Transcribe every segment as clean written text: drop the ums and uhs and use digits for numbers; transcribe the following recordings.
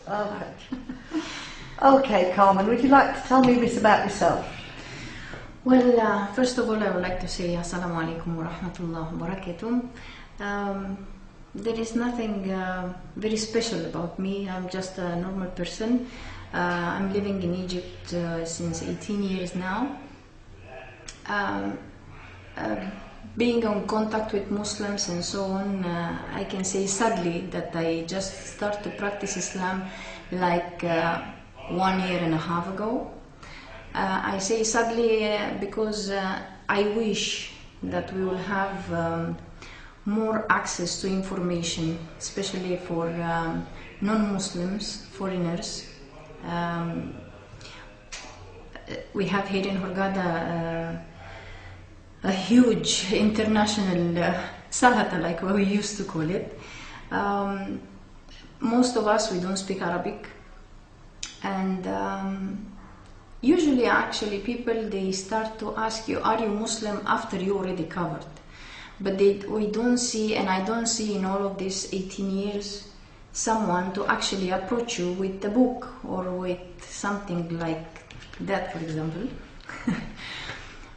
Okay. Okay, Carmen, would you like to tell me a bit about yourself? Well, first of all, I would like to say Assalamu alaikum wa rahmatullah wa barakatuh. There is nothing very special about me. I'm just a normal person. I'm living in Egypt since 18 years now. Being in contact with Muslims and so on, I can say sadly that I just started to practice Islam like 1 year and a half ago. I say sadly because I wish that we will have more access to information, especially for non-Muslims, foreigners. We have here in Hurghada a huge international salata, like what we used to call it. Most of us, we don't speak Arabic, and usually actually people, they start to ask you, are you Muslim, after you already covered. But we don't see, and I don't see in all of these 18 years, someone to actually approach you with a book or with something like that, for example,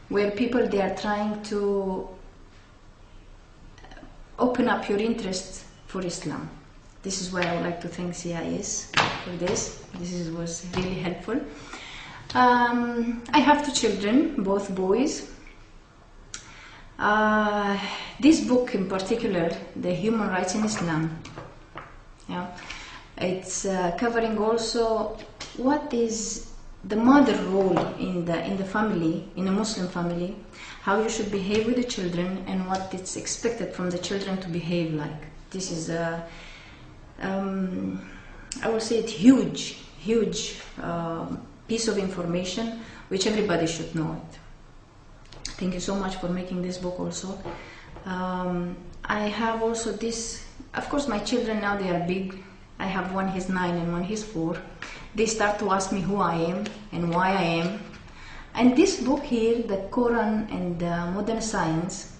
where people, they are trying to open up your interest for Islam. This is why I would like to thank CIS for this. This was really helpful. I have 2 children, both boys. This book in particular, The Human Rights in Islam, it's covering also what is the mother role in the family, in a Muslim family, how you should behave with the children, and what it's expected from the children to behave like. This is I will say it's huge piece of information which everybody should know it. Thank you so much for making this book also. I have also this, of course my children now, they are big. I have one, he's 9, and one, he's 4. They start to ask me who I am and why I am. And this book here, the Quran and Modern Science,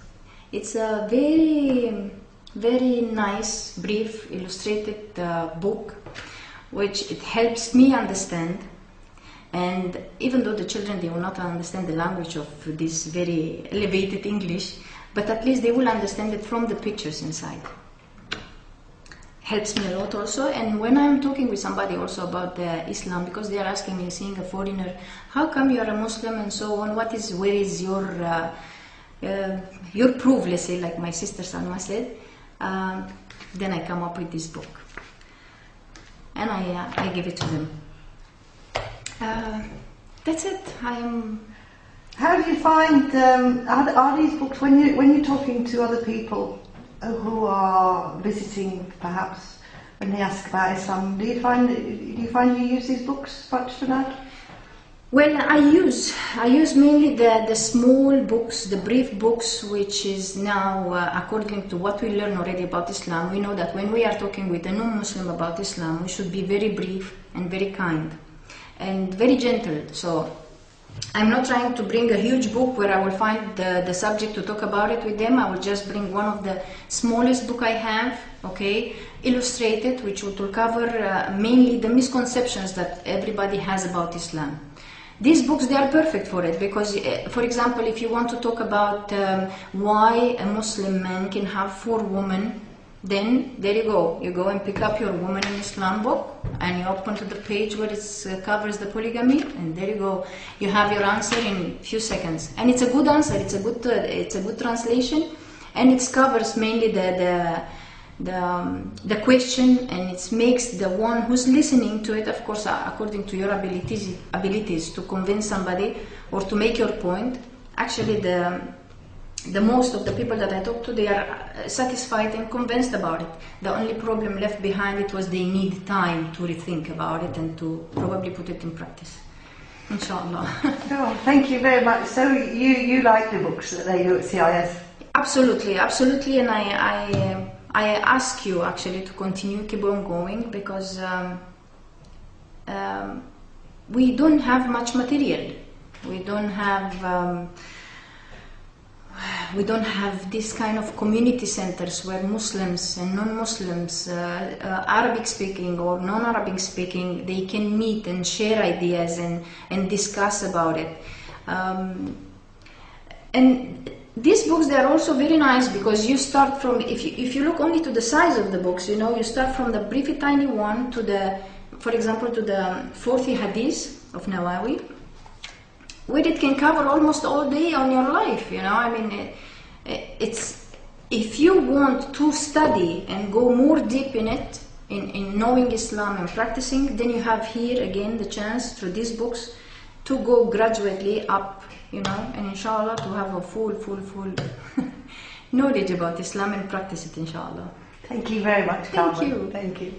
it's a very nice, brief, illustrated book, which it helps me understand. And even though the children, they will not understand the language of this very elevated English, but at least they will understand it from the pictures inside. Helps me a lot also. And when I'm talking with somebody also about Islam, because they are asking me, seeing a foreigner, how come you are a Muslim and so on, where is your proof, let's say, like my sister Salma said, then I come up with this book. And I give it to them. That's it. How do you find, are these books, when you're talking to other people who are visiting, perhaps, when they ask about Islam, do you find you use these books much for that? Well, I use mainly the small books, the brief books, which is now, according to what we learn already about Islam, we know that when we are talking with a non-Muslim about Islam, we should be very brief and very kind and very gentle. So I'm not trying to bring a huge book where I will find the subject to talk about it with them. I will just bring one of the smallest book I have, okay, illustrated, which will cover mainly the misconceptions that everybody has about Islam. These books, they are perfect for it, because, for example, if you want to talk about why a Muslim man can have 4 women, then there you go. You go and pick up your Woman in Islam book, and you open to the page where it covers the polygamy, and there you go. You have your answer in a few seconds, and it's a good answer. It's a good translation, and it covers mainly the question, and it makes the one who's listening to it, of course, according to your abilities to convince somebody or to make your point. Actually, the most of the people that I talk to, they are satisfied and convinced about it. The only problem left behind it was they need time to rethink about it and to probably put it in practice. Inshallah. Oh, thank you very much. So you like the books that they do at CIS? Absolutely, absolutely, and I ask you actually to continue, keep on going, because we don't have much material. We don't have we don't have this kind of community centers where Muslims and non-Muslims, Arabic speaking or non-Arabic speaking, they can meet and share ideas and discuss about it. And these books, they are also very nice because you start from, if you look only to the size of the books, you start from the briefy tiny one to the, for example, to the 40 hadith of Nawawi, where it can cover almost all day on your life, I mean, it's, if you want to study and go more deep in it, in knowing Islam and practicing, then you have here again the chance through these books to go gradually up, and inshallah to have a full knowledge about Islam and practice it, inshallah. Thank you very much, Thank Carmen. you. Thank you.